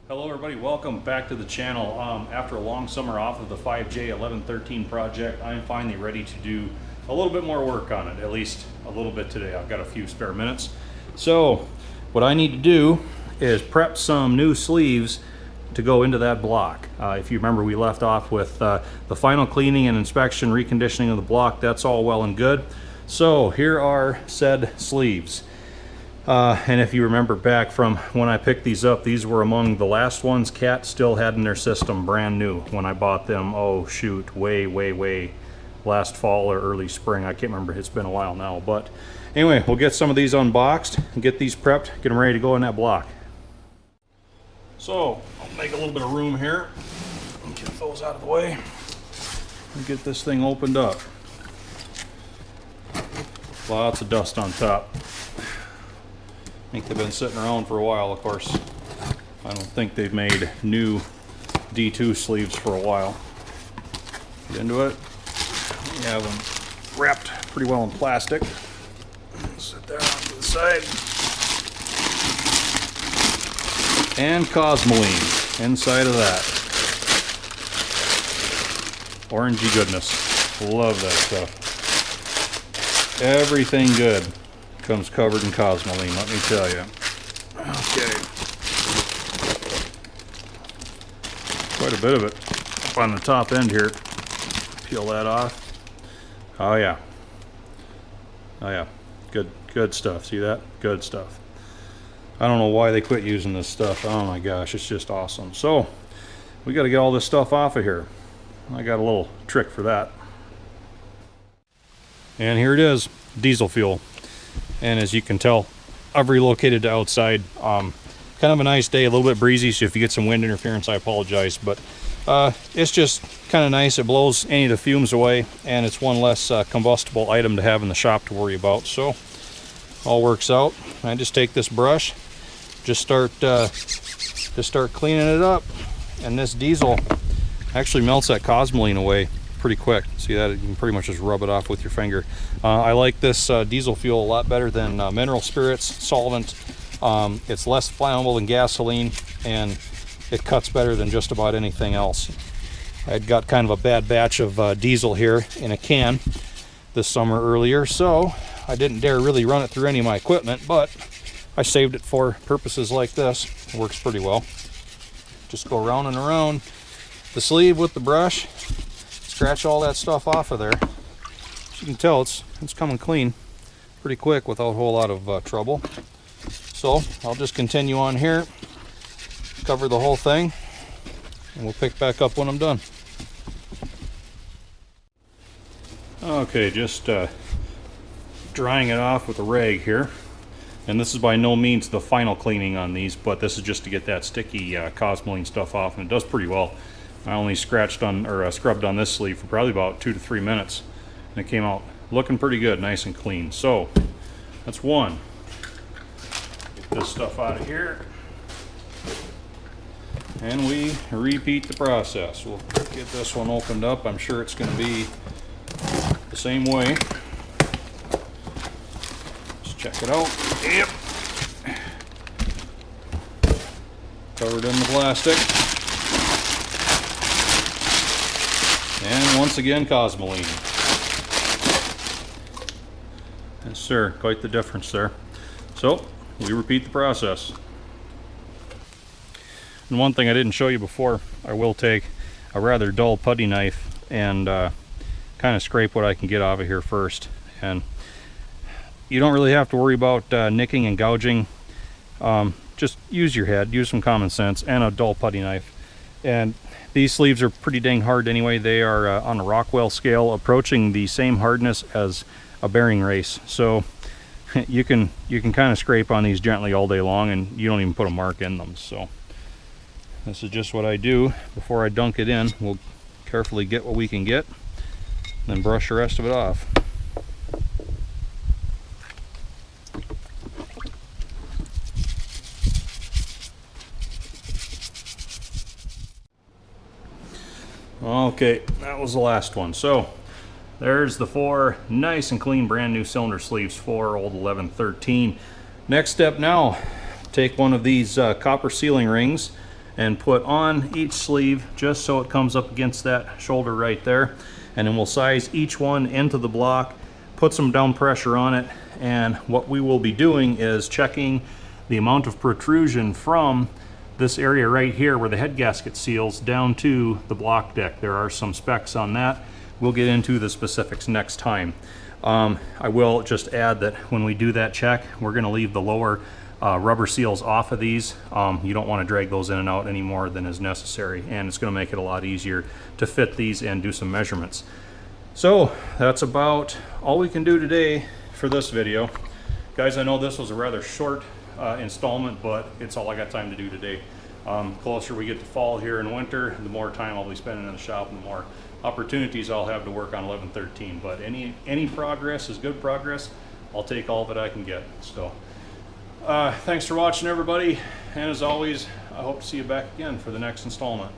Hello everybody, welcome back to the channel. After a long summer off of the 5J 1113 project, I'm finally ready to do a little bit more work on it, at least a little bit today. I've got a few spare minutes. So what I need to do is prep some new sleeves to go into that block. If you remember, we left off with the final cleaning and inspection, reconditioning of the block. That's all well and good. So here are said sleeves. And if you remember back from when I picked these up, these were among the last ones Cat still had in their system, brand new, when I bought them, oh shoot, way last fall or early spring. I can't remember, it's been a while now. But anyway, we'll get some of these unboxed and get these prepped, get them ready to go in that block. So I'll make a little bit of room here and get those out of the way and get this thing opened up. Lots of dust on top. I think they've been sitting around for a while. Of course, I don't think they've made new D2 sleeves for a while. Get into it. We have them wrapped pretty well in plastic. Set that off to the side. And Cosmoline inside of that. Orangey goodness. Love that stuff. Everything good comes covered in Cosmoline, let me tell you. Okay. Quite a bit of it up on the top end here. Peel that off. Oh yeah. Oh yeah. Good stuff. See that? Good stuff. I don't know why they quit using this stuff. Oh my gosh, it's just awesome. So, we got to get all this stuff off of here. I got a little trick for that. And here it is, diesel fuel. And as you can tell, I've relocated to outside. Kind of a nice day, a little bit breezy, so if you get some wind interference, I apologize. But it's just kind of nice. It blows any of the fumes away, and it's one less combustible item to have in the shop to worry about. So all works out. I just take this brush, just start cleaning it up, and this diesel actually melts that Cosmoline away pretty quick. See that? You can pretty much just rub it off with your finger. I like this diesel fuel a lot better than mineral spirits, solvent. It's less flammable than gasoline, and it cuts better than just about anything else. I had got kind of a bad batch of diesel here in a can this summer earlier, so I didn't dare really run it through any of my equipment, but I saved it for purposes like this. It works pretty well. Just go around and around the sleeve with the brush, scratch all that stuff off of there. As you can tell, it's coming clean pretty quick without a whole lot of trouble. So I'll just continue on here, cover the whole thing, and we'll pick back up when I'm done. Okay, just drying it off with a rag here. And this is by no means the final cleaning on these, but this is just to get that sticky Cosmoline stuff off, and it does pretty well. I only scratched on or scrubbed on this sleeve for probably about 2 to 3 minutes, and it came out looking pretty good, nice and clean. So that's one. Get this stuff out of here, and we repeat the process. We'll get this one opened up. I'm sure it's going to be the same way. Just check it out. Yep. Covered in the plastic. And once again, Cosmoline. Yes, sir. Quite the difference there. So, we repeat the process. And one thing I didn't show you before, I will take a rather dull putty knife and kind of scrape what I can get out of here first. And you don't really have to worry about nicking and gouging. Just use your head, use some common sense, and a dull putty knife. And these sleeves are pretty dang hard anyway. They are on a Rockwell scale, approaching the same hardness as a bearing race. So you can kind of scrape on these gently all day long, and you don't even put a mark in them. So this is just what I do before I dunk it in. We'll carefully get what we can get, then brush the rest of it off. Okay, that was the last one. So there's the 4 nice and clean brand new cylinder sleeves for old 1113. Next step now, take one of these copper sealing rings and put on each sleeve just so it comes up against that shoulder right there. And then we'll size each one into the block, put some down pressure on it, and what we will be doing is checking the amount of protrusion from this area right here where the head gasket seals down to the block deck. There are some specs on that. We'll get into the specifics next time. I will just add that when we do that check, we're going to leave the lower rubber seals off of these. You don't want to drag those in and out any more than is necessary, and it's going to make it a lot easier to fit these and do some measurements. So that's about all we can do today for this video. Guys, I know this was a rather short installment, but it's all I got time to do today. Closer we get to fall here in winter, the more time I'll be spending in the shop and the more opportunities I'll have to work on 1113. But any progress is good progress. I'll take all that I can get. So thanks for watching, everybody, and as always, I hope to see you back again for the next installment.